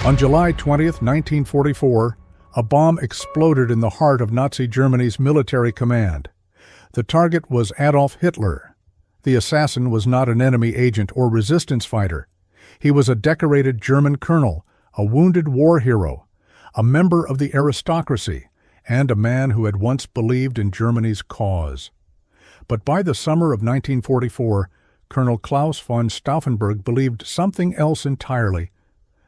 On July 20th, 1944, a bomb exploded in the heart of Nazi Germany's military command. The target was Adolf Hitler. The assassin was not an enemy agent or resistance fighter. He was a decorated German colonel, a wounded war hero, a member of the aristocracy, and a man who had once believed in Germany's cause. But by the summer of 1944, Colonel Claus von Stauffenberg believed something else entirely,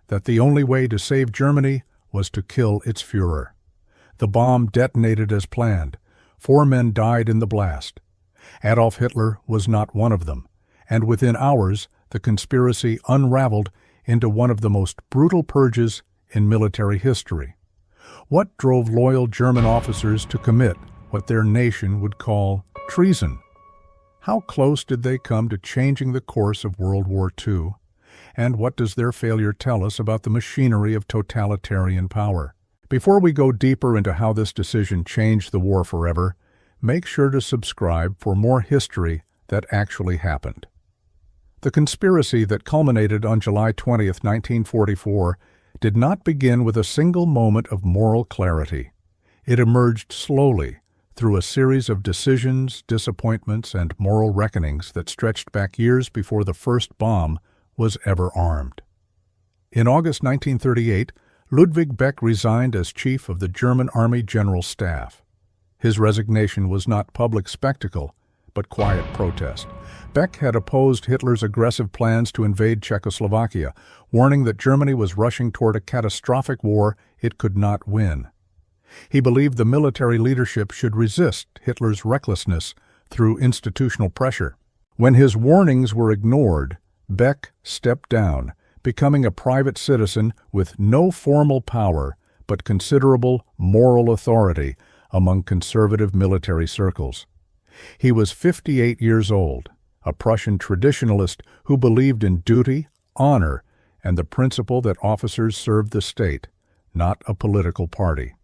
that the only way to save Germany was to kill its Führer. The bomb detonated as planned. 4 men died in the blast. Adolf Hitler was not one of them, and within hours the conspiracy unraveled into one of the most brutal purges in military history. What drove loyal German officers to commit what their nation would call treason? How close did they come to changing the course of World War II? And what does their failure tell us about the machinery of totalitarian power? Before we go deeper into how this decision changed the war forever, make sure to subscribe for more history that actually happened. The conspiracy that culminated on July 20th, 1944, did not begin with a single moment of moral clarity. It emerged slowly through a series of decisions, disappointments, and moral reckonings that stretched back years before the first bomb was ever armed. In August 1938, Ludwig Beck resigned as chief of the German Army General Staff. His resignation was not public spectacle, but quiet protest. Beck had opposed Hitler's aggressive plans to invade Czechoslovakia, warning that Germany was rushing toward a catastrophic war it could not win. He believed the military leadership should resist Hitler's recklessness through institutional pressure. When his warnings were ignored, Beck stepped down, becoming a private citizen with no formal power but considerable moral authority among conservative military circles. He was 58 years old, a Prussian traditionalist who believed in duty, honor, and the principle that officers served the state, not a political party.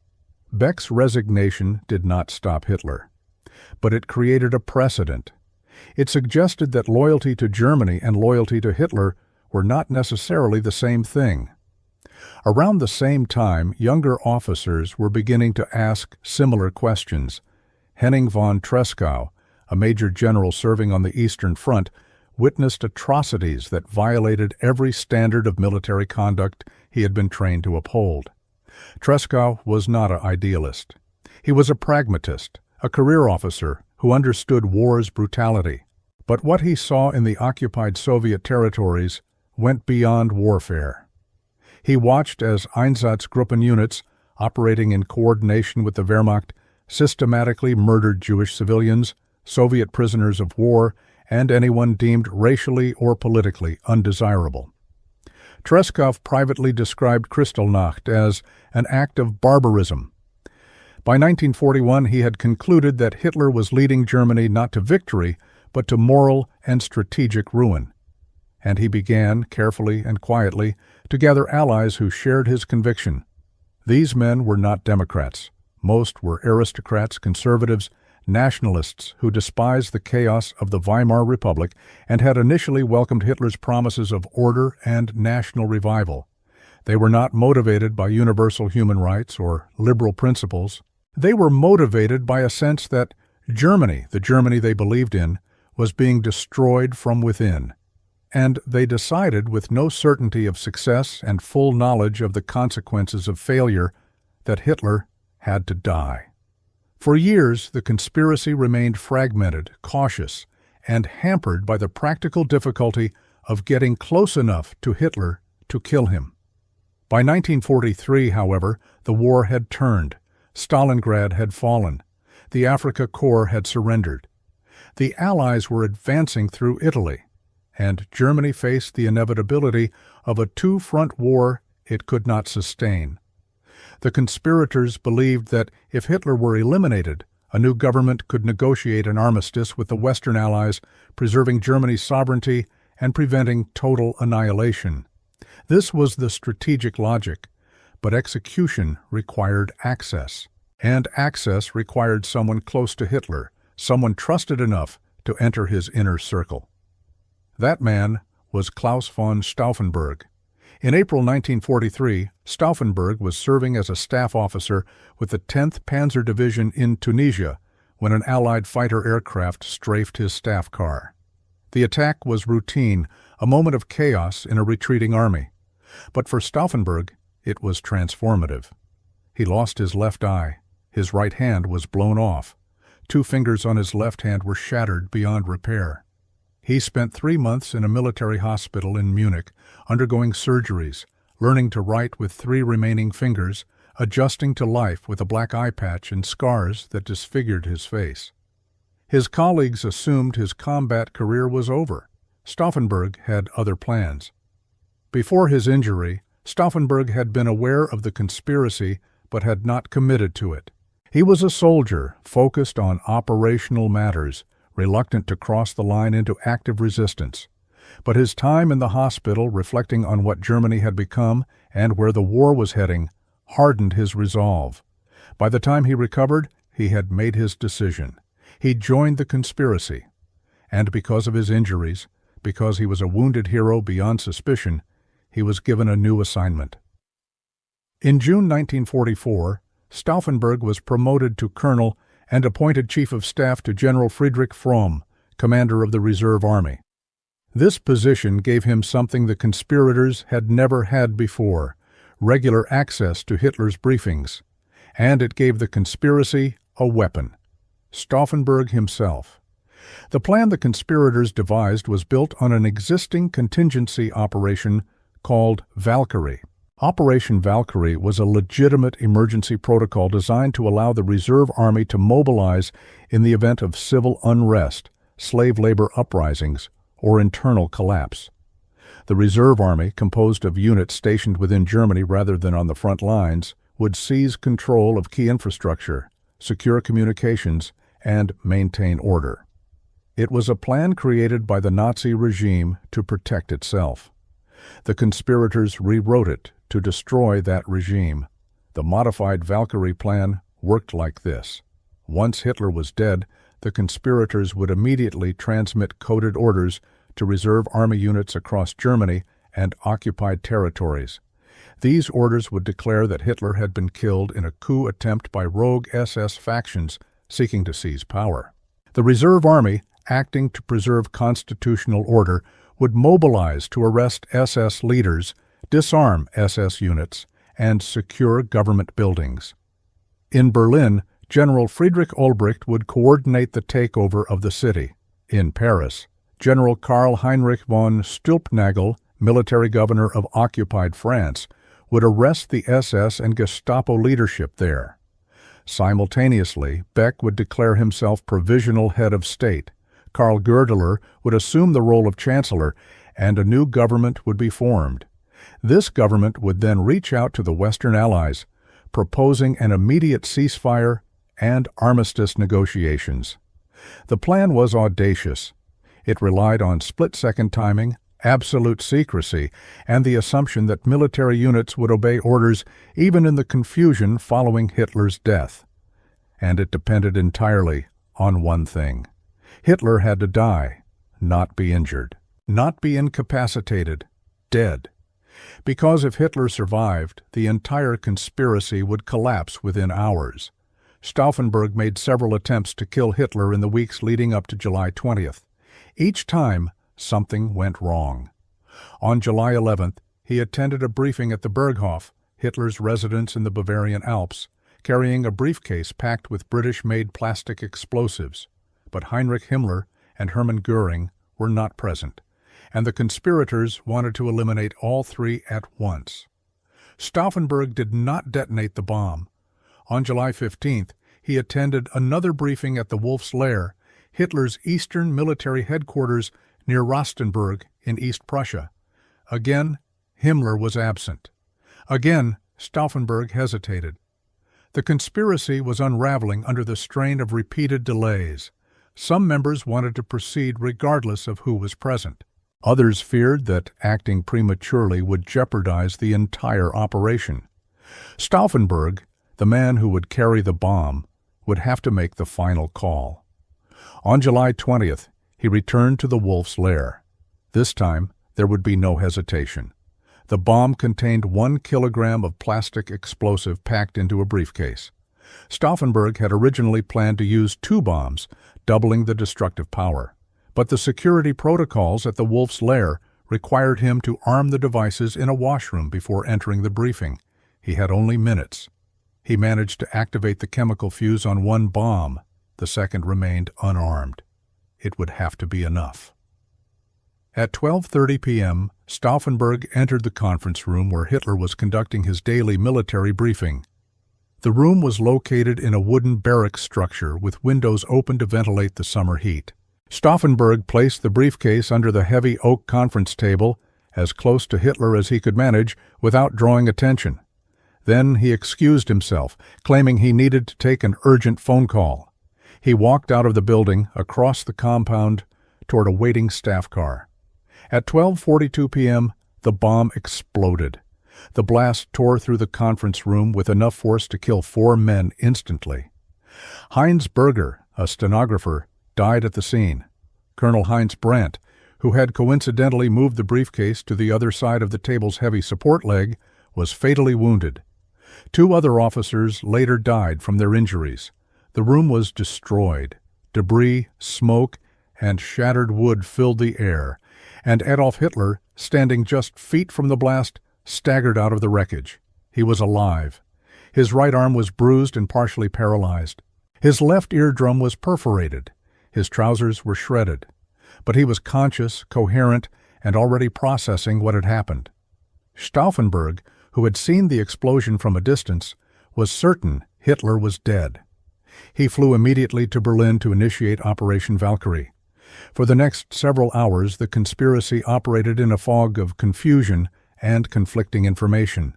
Beck's resignation did not stop Hitler, but it created a precedent. It suggested that loyalty to Germany and loyalty to Hitler were not necessarily the same thing. Around the same time, younger officers were beginning to ask similar questions. Henning von Tresckow, a major general serving on the Eastern Front, witnessed atrocities that violated every standard of military conduct he had been trained to uphold. Tresckow was not an idealist. He was a pragmatist, a career officer who understood war's brutality. But what he saw in the occupied Soviet territories went beyond warfare. He watched as Einsatzgruppen units, operating in coordination with the Wehrmacht, systematically murdered Jewish civilians, Soviet prisoners of war, and anyone deemed racially or politically undesirable. Tresckow privately described Kristallnacht as an act of barbarism. By 1941, he had concluded that Hitler was leading Germany not to victory, but to moral and strategic ruin. And he began, carefully and quietly, to gather allies who shared his conviction. These men were not Democrats. Most were aristocrats, conservatives, nationalists who despised the chaos of the Weimar Republic and had initially welcomed Hitler's promises of order and national revival. They were not motivated by universal human rights or liberal principles. They were motivated by a sense that Germany, the Germany they believed in, was being destroyed from within. And they decided, with no certainty of success and full knowledge of the consequences of failure, that Hitler had to die. For years, the conspiracy remained fragmented, cautious, and hampered by the practical difficulty of getting close enough to Hitler to kill him. By 1943, however, the war had turned. Stalingrad had fallen. The Afrika Korps had surrendered. The Allies were advancing through Italy, and Germany faced the inevitability of a two-front war it could not sustain. The conspirators believed that if Hitler were eliminated, a new government could negotiate an armistice with the Western Allies, preserving Germany's sovereignty and preventing total annihilation. This was the strategic logic, but execution required access, and access required someone close to Hitler, someone trusted enough to enter his inner circle. That man was Claus von Stauffenberg. In April 1943, Stauffenberg was serving as a staff officer with the 10th Panzer Division in Tunisia when an Allied fighter aircraft strafed his staff car. The attack was routine, a moment of chaos in a retreating army. But for Stauffenberg, it was transformative. He lost his left eye. His right hand was blown off. 2 fingers on his left hand were shattered beyond repair. He spent 3 months in a military hospital in Munich, undergoing surgeries, learning to write with 3 remaining fingers, adjusting to life with a black eye patch and scars that disfigured his face. His colleagues assumed his combat career was over. Stauffenberg had other plans. Before his injury, Stauffenberg had been aware of the conspiracy but had not committed to it. He was a soldier focused on operational matters, reluctant to cross the line into active resistance. But his time in the hospital, reflecting on what Germany had become and where the war was heading, hardened his resolve. By the time he recovered, he had made his decision. He joined the conspiracy. And because of his injuries, because he was a wounded hero beyond suspicion, he was given a new assignment. In June 1944, Stauffenberg was promoted to colonel and appointed chief of staff to General Friedrich Fromm, commander of the Reserve Army. This position gave him something the conspirators had never had before: regular access to Hitler's briefings. And it gave the conspiracy a weapon: Stauffenberg himself. The plan the conspirators devised was built on an existing contingency operation called Valkyrie. Operation Valkyrie was a legitimate emergency protocol designed to allow the Reserve Army to mobilize in the event of civil unrest, slave labor uprisings, or internal collapse. The Reserve Army, composed of units stationed within Germany rather than on the front lines, would seize control of key infrastructure, secure communications, and maintain order. It was a plan created by the Nazi regime to protect itself. The conspirators rewrote it to destroy that regime. The modified Valkyrie plan worked like this. Once Hitler was dead, the conspirators would immediately transmit coded orders to reserve army units across Germany and occupied territories. These orders would declare that Hitler had been killed in a coup attempt by rogue SS factions seeking to seize power. The Reserve Army, acting to preserve constitutional order, would mobilize to arrest SS leaders, disarm SS units, and secure government buildings. In Berlin, General Friedrich Olbricht would coordinate the takeover of the city. In Paris, General Karl Heinrich von Stülpnagel, military governor of occupied France, would arrest the SS and Gestapo leadership there. Simultaneously, Beck would declare himself provisional head of state. Karl Goerdeler would assume the role of chancellor, and a new government would be formed. This government would then reach out to the Western Allies, proposing an immediate ceasefire and armistice negotiations. The plan was audacious. It relied on split-second timing, absolute secrecy, and the assumption that military units would obey orders even in the confusion following Hitler's death. And it depended entirely on one thing. Hitler had to die, not be injured, not be incapacitated, dead. Because if Hitler survived, the entire conspiracy would collapse within hours. Stauffenberg made several attempts to kill Hitler in the weeks leading up to July 20th. Each time, something went wrong. On July 11th, he attended a briefing at the Berghof, Hitler's residence in the Bavarian Alps, carrying a briefcase packed with British-made plastic explosives. But Heinrich Himmler and Hermann Göring were not present, and the conspirators wanted to eliminate all three at once. Stauffenberg did not detonate the bomb. On July 15th, he attended another briefing at the Wolf's Lair, Hitler's eastern military headquarters near Rostenburg in East Prussia. Again, Himmler was absent. Again, Stauffenberg hesitated. The conspiracy was unraveling under the strain of repeated delays. Some members wanted to proceed regardless of who was present. Others feared that acting prematurely would jeopardize the entire operation. Stauffenberg, the man who would carry the bomb, would have to make the final call. On July 20th, he returned to the Wolf's Lair. This time, there would be no hesitation. The bomb contained 1 kilogram of plastic explosive packed into a briefcase. Stauffenberg had originally planned to use 2 bombs, doubling the destructive power. But the security protocols at the Wolf's Lair required him to arm the devices in a washroom before entering the briefing. He had only minutes. He managed to activate the chemical fuse on 1 bomb. The second remained unarmed. It would have to be enough. At 12:30 p.m., Stauffenberg entered the conference room where Hitler was conducting his daily military briefing. The room was located in a wooden barracks structure with windows open to ventilate the summer heat. Stauffenberg placed the briefcase under the heavy oak conference table, as close to Hitler as he could manage without drawing attention. Then he excused himself, claiming he needed to take an urgent phone call. He walked out of the building, across the compound, toward a waiting staff car. At 12:42 p.m., the bomb exploded. The blast tore through the conference room with enough force to kill 4 men instantly. Heinz Berger, a stenographer, died at the scene. Colonel Heinz Brandt, who had coincidentally moved the briefcase to the other side of the table's heavy support leg, was fatally wounded. 2 other officers later died from their injuries. The room was destroyed. Debris, smoke, and shattered wood filled the air, and Adolf Hitler, standing just feet from the blast, staggered out of the wreckage. He was alive. His right arm was bruised and partially paralyzed. His left eardrum was perforated. His trousers were shredded. But he was conscious, coherent, and already processing what had happened. Stauffenberg, who had seen the explosion from a distance, was certain Hitler was dead. He flew immediately to Berlin to initiate Operation Valkyrie. For the next several hours, the conspiracy operated in a fog of confusion and conflicting information.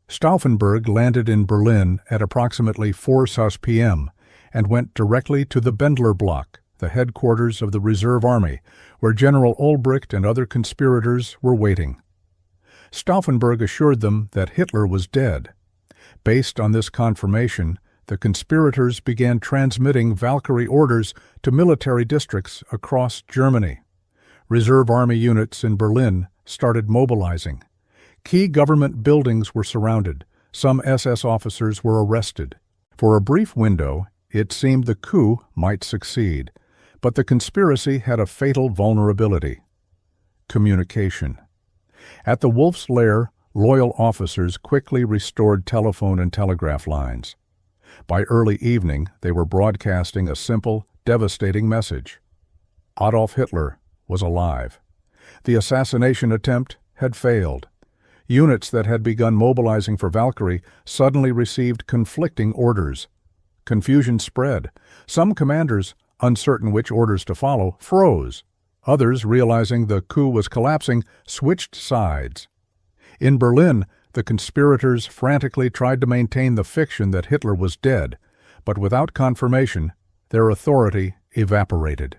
Stauffenberg landed in Berlin at approximately 4 p.m. and went directly to the Bendler Block, the headquarters of the Reserve Army, where General Olbricht and other conspirators were waiting. Stauffenberg assured them that Hitler was dead. Based on this confirmation, the conspirators began transmitting Valkyrie orders to military districts across Germany. Reserve Army units in Berlin started mobilizing. Key government buildings were surrounded. Some SS officers were arrested. For a brief window, it seemed the coup might succeed, but the conspiracy had a fatal vulnerability: communication. At the Wolf's Lair, loyal officers quickly restored telephone and telegraph lines. By early evening, they were broadcasting a simple, devastating message. Adolf Hitler was alive. The assassination attempt had failed. Units that had begun mobilizing for Valkyrie suddenly received conflicting orders. Confusion spread. Some commanders, uncertain which orders to follow, froze. Others, realizing the coup was collapsing, switched sides. In Berlin, the conspirators frantically tried to maintain the fiction that Hitler was dead, but without confirmation, their authority evaporated.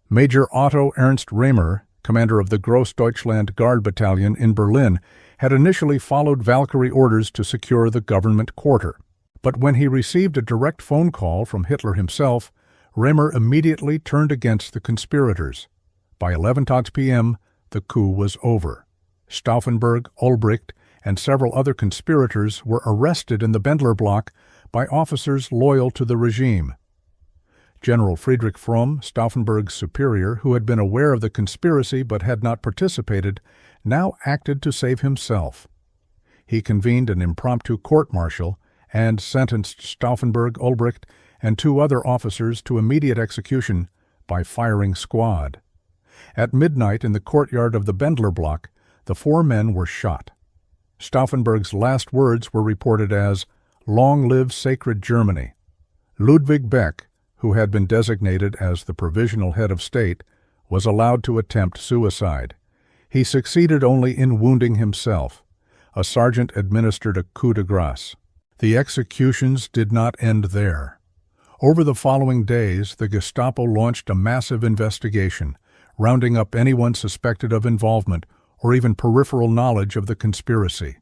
Major Otto Ernst Remer, commander of the Grossdeutschland Guard Battalion in Berlin, had initially followed Valkyrie orders to secure the government quarter. But when he received a direct phone call from Hitler himself, Remer immediately turned against the conspirators. By 11 p.m., the coup was over. Stauffenberg, Olbricht, and several other conspirators were arrested in the Bendler Block by officers loyal to the regime. General Friedrich Fromm, Stauffenberg's superior, who had been aware of the conspiracy but had not participated, now acted to save himself. He convened an impromptu court-martial and sentenced Stauffenberg, Olbricht, and 2 other officers to immediate execution by firing squad. At midnight in the courtyard of the Bendler Block, the 4 men were shot. Stauffenberg's last words were reported as, "Long live sacred Germany." Ludwig Beck, who had been designated as the provisional head of state, was allowed to attempt suicide. He succeeded only in wounding himself. A sergeant administered a coup de grace. The executions did not end there. Over the following days, the Gestapo launched a massive investigation, rounding up anyone suspected of involvement or even peripheral knowledge of the conspiracy.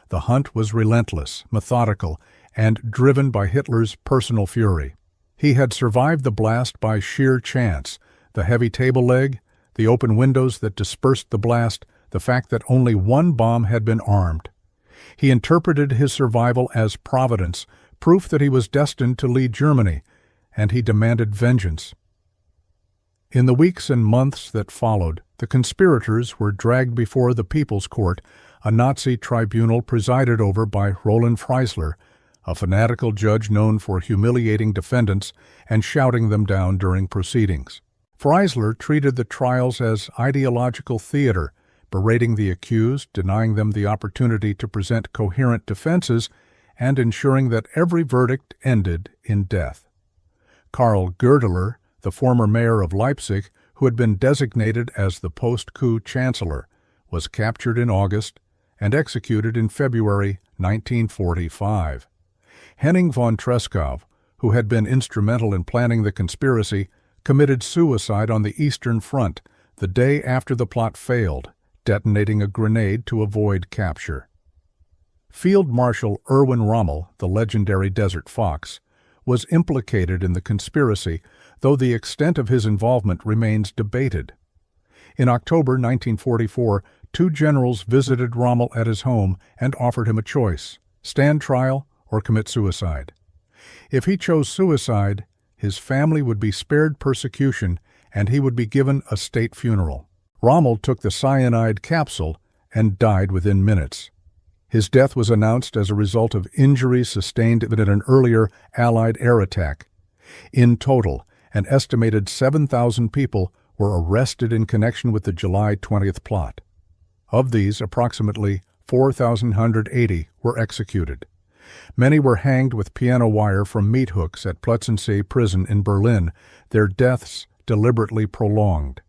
The hunt was relentless, methodical, and driven by Hitler's personal fury. He had survived the blast by sheer chance: the heavy table leg, the open windows that dispersed the blast, the fact that only one bomb had been armed. He interpreted his survival as providence, proof that he was destined to lead Germany, and he demanded vengeance. In the weeks and months that followed, the conspirators were dragged before the People's Court, a Nazi tribunal presided over by Roland Freisler, a fanatical judge known for humiliating defendants and shouting them down during proceedings. Freisler treated the trials as ideological theater, berating the accused, denying them the opportunity to present coherent defenses, and ensuring that every verdict ended in death. Karl Goerdeler, the former mayor of Leipzig, who had been designated as the post-coup chancellor, was captured in August and executed in February 1945. Henning von Treschow, who had been instrumental in planning the conspiracy, committed suicide on the Eastern Front the day after the plot failed, detonating a grenade to avoid capture. Field Marshal Erwin Rommel, the legendary Desert Fox, was implicated in the conspiracy, though the extent of his involvement remains debated. In October 1944, two generals visited Rommel at his home and offered him a choice: stand trial or commit suicide. If he chose suicide, his family would be spared persecution and he would be given a state funeral. Rommel took the cyanide capsule and died within minutes. His death was announced as a result of injuries sustained in an earlier Allied air attack. In total, an estimated 7,000 people were arrested in connection with the July 20th plot. Of these, approximately 4,180 were executed. Many were hanged with piano wire from meat hooks at Plötzensee prison in Berlin, their deaths deliberately prolonged.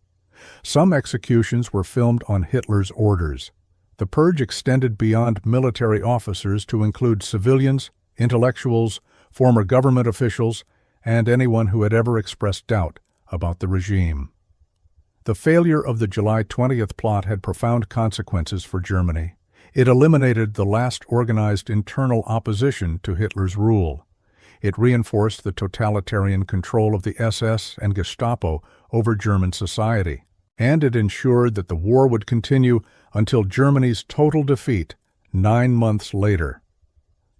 Some executions were filmed on Hitler's orders. The purge extended beyond military officers to include civilians, intellectuals, former government officials, and anyone who had ever expressed doubt about the regime. The failure of the July 20th plot had profound consequences for Germany. It eliminated the last organized internal opposition to Hitler's rule. It reinforced the totalitarian control of the SS and Gestapo over German society, and it ensured that the war would continue until Germany's total defeat 9 months later.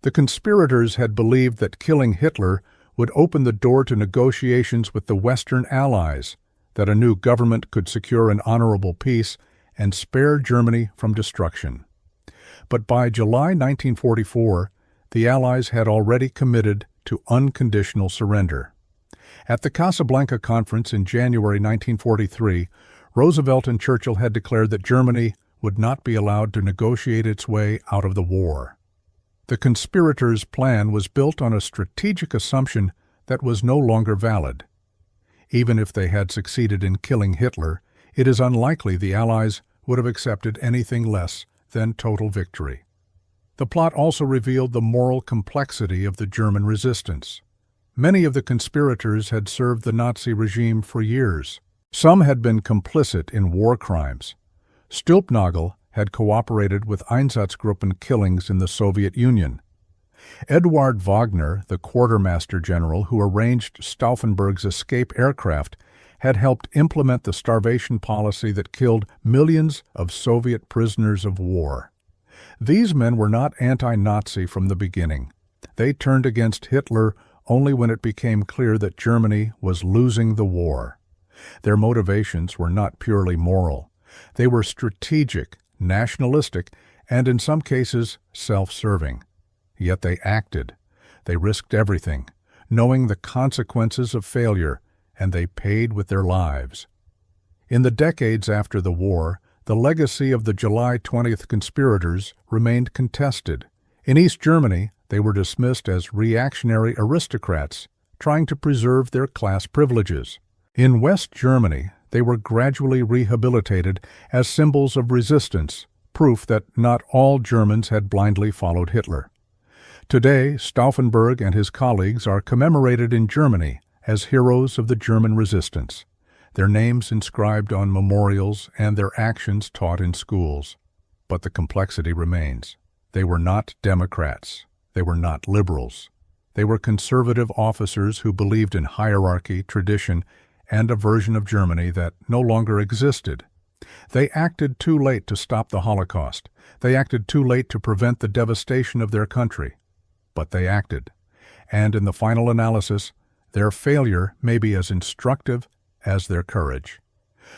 The conspirators had believed that killing Hitler would open the door to negotiations with the Western Allies, that a new government could secure an honorable peace and spare Germany from destruction. But by July 1944, the Allies had already committed to unconditional surrender. At the Casablanca Conference in January 1943, Roosevelt and Churchill had declared that Germany would not be allowed to negotiate its way out of the war. The conspirators' plan was built on a strategic assumption that was no longer valid. Even if they had succeeded in killing Hitler, it is unlikely the Allies would have accepted anything less than total victory. The plot also revealed the moral complexity of the German resistance. Many of the conspirators had served the Nazi regime for years. Some had been complicit in war crimes. Stülpnagel had cooperated with Einsatzgruppen killings in the Soviet Union. Eduard Wagner, the quartermaster general who arranged Stauffenberg's escape aircraft, had helped implement the starvation policy that killed millions of Soviet prisoners of war. These men were not anti-Nazi from the beginning. They turned against Hitler only when it became clear that Germany was losing the war. Their motivations were not purely moral. They were strategic, nationalistic, and in some cases self-serving. Yet they acted. They risked everything, knowing the consequences of failure, and they paid with their lives. In the decades after the war, the legacy of the July 20th conspirators remained contested. In East Germany, they were dismissed as reactionary aristocrats, trying to preserve their class privileges. In West Germany, they were gradually rehabilitated as symbols of resistance, proof that not all Germans had blindly followed Hitler. Today, Stauffenberg and his colleagues are commemorated in Germany as heroes of the German resistance, their names inscribed on memorials and their actions taught in schools. But the complexity remains. They were not Democrats. They were not liberals. They were conservative officers who believed in hierarchy, tradition, and a version of Germany that no longer existed. They acted too late to stop the Holocaust. They acted too late to prevent the devastation of their country. But they acted. And in the final analysis, their failure may be as instructive as their courage.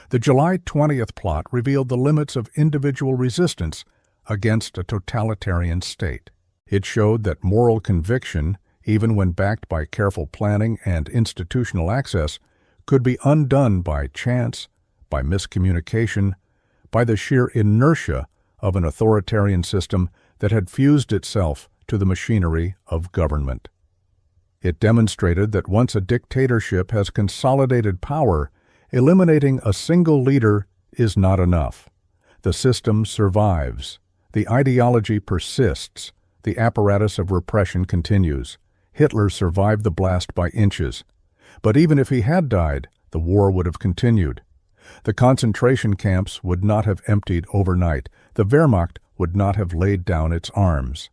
The July 20th plot revealed the limits of individual resistance against a totalitarian state. It showed that moral conviction, even when backed by careful planning and institutional access, could be undone by chance, by miscommunication, by the sheer inertia of an authoritarian system that had fused itself to the machinery of government. It demonstrated that once a dictatorship has consolidated power, eliminating a single leader is not enough. The system survives. The ideology persists. The apparatus of repression continues. Hitler survived the blast by inches. But even if he had died, the war would have continued. The concentration camps would not have emptied overnight. The Wehrmacht would not have laid down its arms.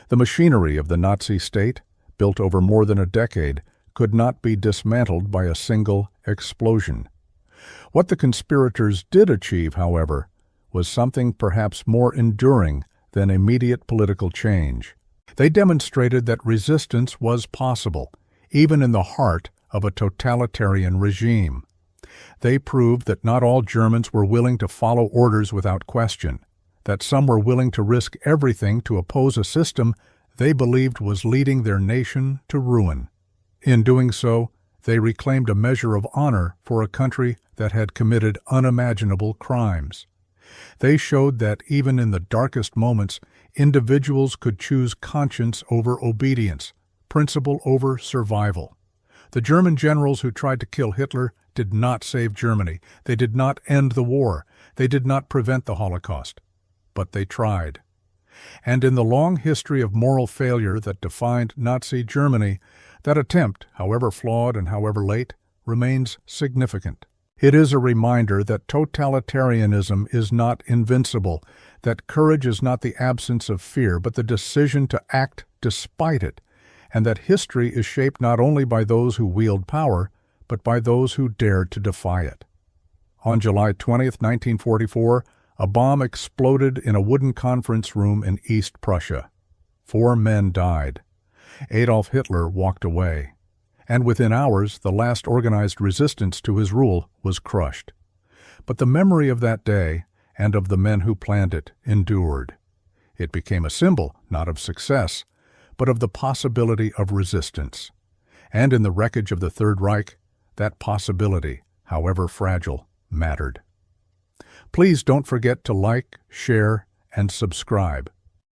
The machinery of the Nazi state, built over more than a decade, could not be dismantled by a single explosion. What the conspirators did achieve, however, was something perhaps more enduring than immediate political change. They demonstrated that resistance was possible, even in the heart of a totalitarian regime. They proved that not all Germans were willing to follow orders without question, that some were willing to risk everything to oppose a system they believed was leading their nation to ruin. In doing so, they reclaimed a measure of honor for a country that had committed unimaginable crimes. They showed that even in the darkest moments, individuals could choose conscience over obedience, principle over survival. The German generals who tried to kill Hitler did not save Germany. They did not end the war. They did not prevent the Holocaust. But they tried. And in the long history of moral failure that defined Nazi Germany, that attempt, however flawed and however late, remains significant. It is a reminder that totalitarianism is not invincible, that courage is not the absence of fear, but the decision to act despite it, and that history is shaped not only by those who wield power, but by those who dared to defy it. On July 20th, 1944, a bomb exploded in a wooden conference room in East Prussia. 4 men died. Adolf Hitler walked away, and within hours the last organized resistance to his rule was crushed. But the memory of that day, and of the men who planned it, endured. It became a symbol, not of success, but of the possibility of resistance. And in the wreckage of the Third Reich, that possibility, however fragile, mattered. Please don't forget to like, share, and subscribe.